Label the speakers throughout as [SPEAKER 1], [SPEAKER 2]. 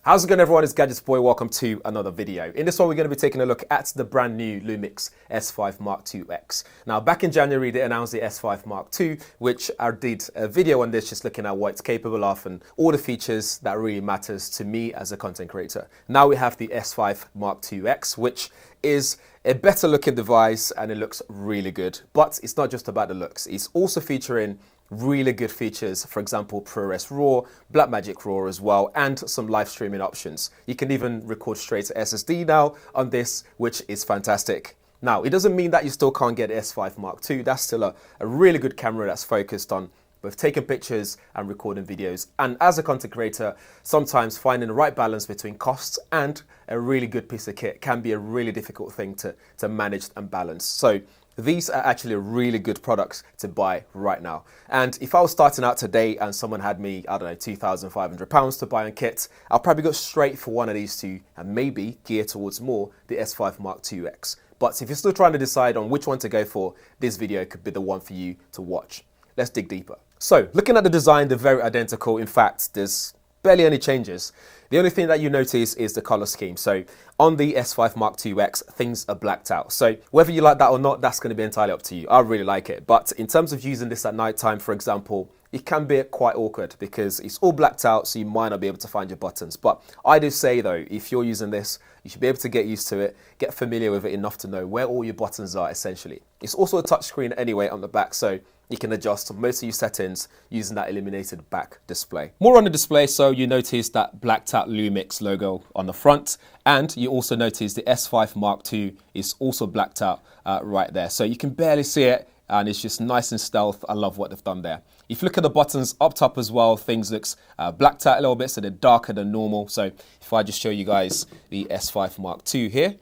[SPEAKER 1] How's it going, everyone? It's GadgetsBoy. Welcome to another video. In this one, we're going to be taking a look at the brand new Lumix S5IIX. Now, back in January, they announced the S5 II, which I did a video on this, just looking at what it's capable of and all the features that really matters to me as a content creator. Now we have the S5IIX, which is a better looking device and it looks really good. But it's not just about the looks. It's also featuring really good features, for example, ProRes RAW, Blackmagic RAW as well, and some live streaming options. You can even record straight to SSD now on this, which is fantastic. Now, it doesn't mean that you still can't get S5 II. That's still a really good camera that's focused on both taking pictures and recording videos. And as a content creator, sometimes finding the right balance between costs and a really good piece of kit can be a really difficult thing to manage and balance. So these are actually really good products to buy right now. And if I was starting out today and someone had me, I don't know, £2,500 to buy a kit, I'll probably go straight for one of these two and maybe gear towards more the S5 IIX. But if you're still trying to decide on which one to go for, this video could be the one for you to watch. Let's dig deeper. So looking at the design, they're very identical. In fact, there's barely any changes. The only thing that you notice is the color scheme. So on the S5 IIX, things are blacked out. So whether you like that or not, that's going to be entirely up to you. I really like it. But in terms of using this at nighttime, for example, it can be quite awkward because it's all blacked out, so you might not be able to find your buttons. But I do say though, if you're using this, you should be able to get used to it, get familiar with it enough to know where all your buttons are essentially. It's also a touchscreen anyway on the back, so you can adjust most of your settings using that illuminated back display. More on the display, so you notice that blacked out Lumix logo on the front, and you also notice the S5 II is also blacked out right there. So you can barely see it, and it's just nice and stealth. I love what they've done there. If you look at the buttons up top as well, things looks blacked out a little bit, so they're darker than normal. So if I just show you guys the S5 II here,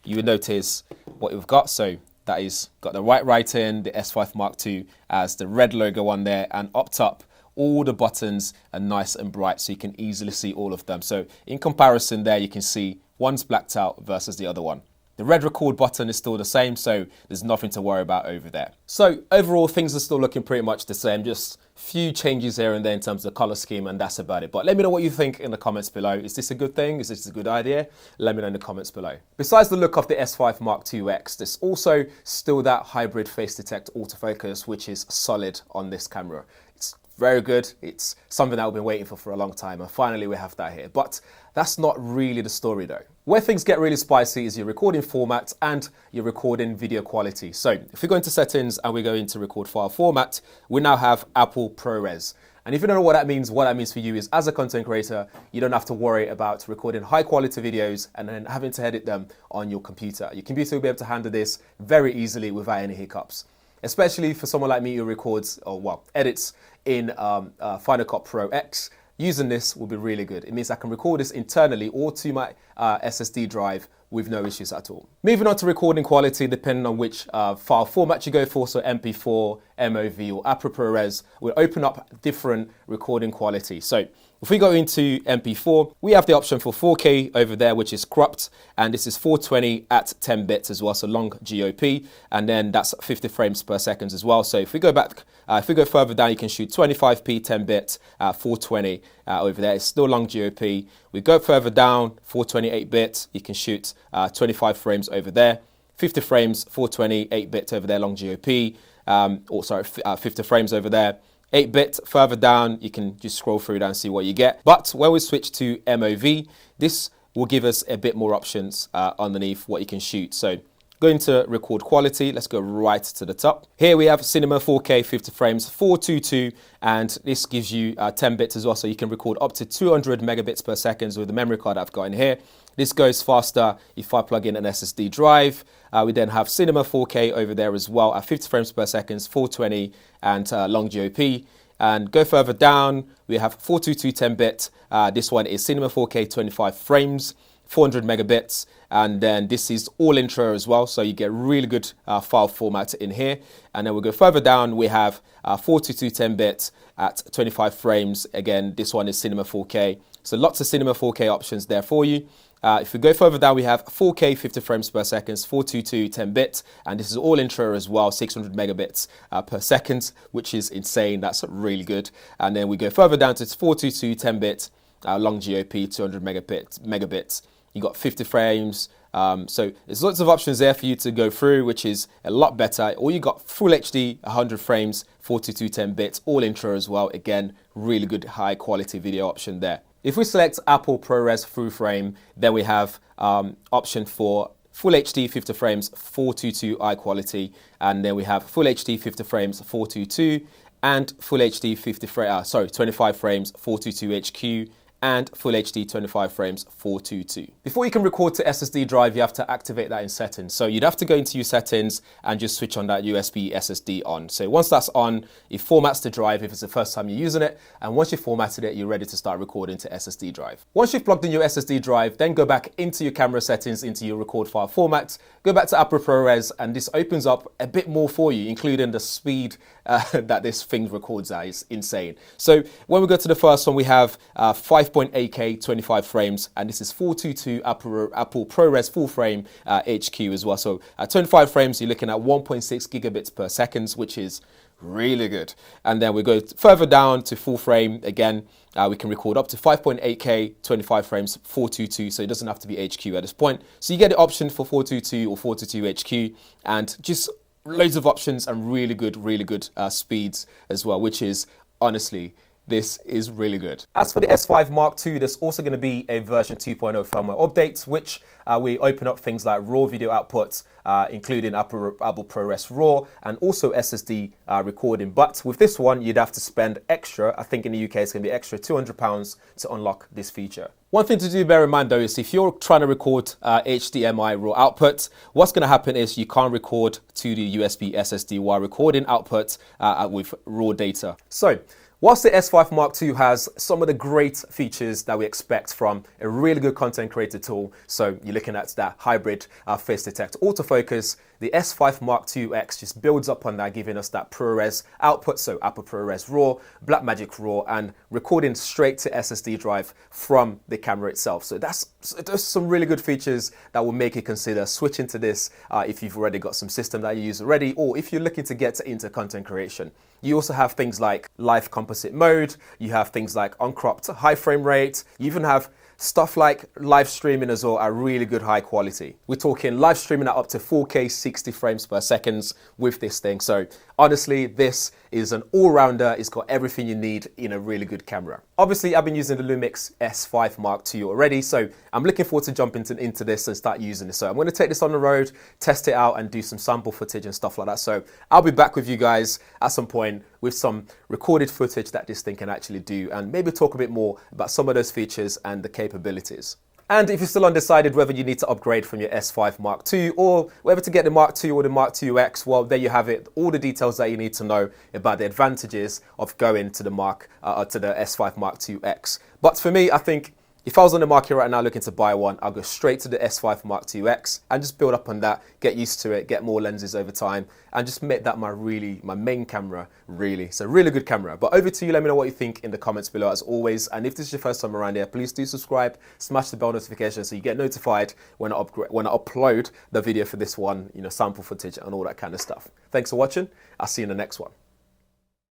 [SPEAKER 1] you will notice what we've got. So that is got the white writing, the S5 II as the red logo on there, and up top, all the buttons are nice and bright, so you can easily see all of them. So in comparison there, you can see one's blacked out versus the other one. The red record button is still the same, so there's nothing to worry about over there. So overall, things are still looking pretty much the same, just few changes here and there in terms of the color scheme, and that's about it. But let me know what you think in the comments below. Is this a good thing? Is this a good idea? Let me know in the comments below. Besides the look of the S5 IIX, there's also still that hybrid face detect autofocus, which is solid on this camera. It's very good. It's something that we've been waiting for a long time, and finally we have that here. But that's not really the story though. Where things get really spicy is your recording format and your recording video quality. So if we go into settings and we go into record file format, we now have Apple ProRes. And if you don't know what that means for you is, as a content creator, you don't have to worry about recording high quality videos and then having to edit them on your computer. Your computer will be able to handle this very easily without any hiccups. Especially for someone like me who records, edits in Final Cut Pro X. Using this will be really good. It means I can record this internally or to my SSD drive with no issues at all. Moving on to recording quality, depending on which file format you go for, so MP4, MOV or Apple ProRes, will open up different recording quality. So if we go into MP4, we have the option for 4K over there, which is cropped, and this is 420 at 10 bits as well, so long GOP, and then that's 50 frames per second as well. So if we go back, if we go further down, you can shoot 25p 10 bit 420 over there. It's still long GOP. We go further down, 428 bit, you can shoot 25 frames over there, 50 frames 420 8-bit over there, long GOP, 50 frames over there. 8-bit further down, you can just scroll through that and see what you get. But when we switch to MOV, this will give us a bit more options underneath what you can shoot. So going to record quality, let's go right to the top. Here we have Cinema 4K 50 frames 422, and this gives you 10 bits as well, so you can record up to 200 megabits per second with the memory card I've got in here. This goes faster if I plug in an SSD drive. We then have Cinema 4K over there as well at 50 frames per second, 420 and long GOP. And go further down, we have 422 10-bit. This one is Cinema 4K 25 frames, 400 megabits. And then this is all intro as well, so you get really good file format in here. And then we'll go further down, we have 422 10-bit at 25 frames. Again, this one is Cinema 4K. So lots of Cinema 4K options there for you. If we go further down, we have 4K 50 frames per second, 422 10-bit, and this is all intro as well, 600 megabits per second, which is insane. That's really good. And then we go further down to 422 10-bit, long GOP, 200 megabits. You got 50 frames. So there's lots of options there for you to go through, which is a lot better. Or you got full HD, 100 frames, 42210 bits, all intro as well. Again, really good high quality video option there. If we select Apple ProRes full frame, then we have option for Full HD 50 frames 422 high quality, and then we have Full HD 50 frames 422 and Full HD 25 frames 422 HQ and Full HD 25 frames 422. Before you can record to SSD drive, you have to activate that in settings. So you'd have to go into your settings and just switch on that USB SSD on. So once that's on, it formats the drive if it's the first time you're using it. And once you've formatted it, you're ready to start recording to SSD drive. Once you've plugged in your SSD drive, then go back into your camera settings, into your record file format, go back to Apple ProRes, and this opens up a bit more for you, including the speed that this thing records at. Is insane. So when we go to the first one, we have 5.8K 25 frames, and this is 422 Apple ProRes full frame HQ as well. So at 25 frames, you're looking at 1.6 gigabits per second, which is really good. And then we go further down to full frame. Again, we can record up to 5.8K 25 frames 422, so it doesn't have to be HQ at this point. So you get the option for 422 or 422 HQ, and just loads of options and really good speeds as well, which is honestly, this is really good. As for the S5 Mark II, there's also going to be a version 2.0 firmware update, which we open up things like RAW video outputs, including Apple ProRes RAW, and also SSD recording. But with this one, you'd have to spend extra. I think in the UK, it's going to be extra £200 to unlock this feature. One thing to do, bear in mind though, is if you're trying to record HDMI RAW output, what's going to happen is you can't record to the USB SSD while recording output with RAW data. So, whilst the S5 Mark II has some of the great features that we expect from a really good content creator tool, so you're looking at that hybrid face detect autofocus, the S5 Mark IIX just builds up on that, giving us that ProRes output, so Apple ProRes RAW, Blackmagic RAW, and recording straight to SSD drive from the camera itself. So there's some really good features that will make you consider switching to this if you've already got some system that you use already, or if you're looking to get into content creation. You also have things like live composite mode, you have things like uncropped high frame rate, you even have stuff like live streaming as well at really good high quality. We're talking live streaming at up to 4K 60 frames per second with this thing. So honestly, this is an all-rounder. It's got everything you need in a really good camera. Obviously, I've been using the Lumix S5 Mark II already, so I'm looking forward to jumping into this and start using this. So I'm going to take this on the road, test it out, and do some sample footage and stuff like that. So I'll be back with you guys at some point with some recorded footage that this thing can actually do, and maybe talk a bit more about some of those features and the capabilities. And if you're still undecided whether you need to upgrade from your S5 Mark II or whether to get the Mark II or the Mark IIX, well, there you have it. All the details that you need to know about the advantages of going to the S5 Mark IIX. But for me, I think if I was on the market right now looking to buy one, I'll go straight to the S5 Mark IIX and just build up on that, get used to it, get more lenses over time, and just make that my main camera, really. It's a really good camera. But over to you, let me know what you think in the comments below as always. And if this is your first time around here, please do subscribe, smash the bell notification so you get notified when I upload the video for this one, sample footage and all that kind of stuff. Thanks for watching. I'll see you in the next one.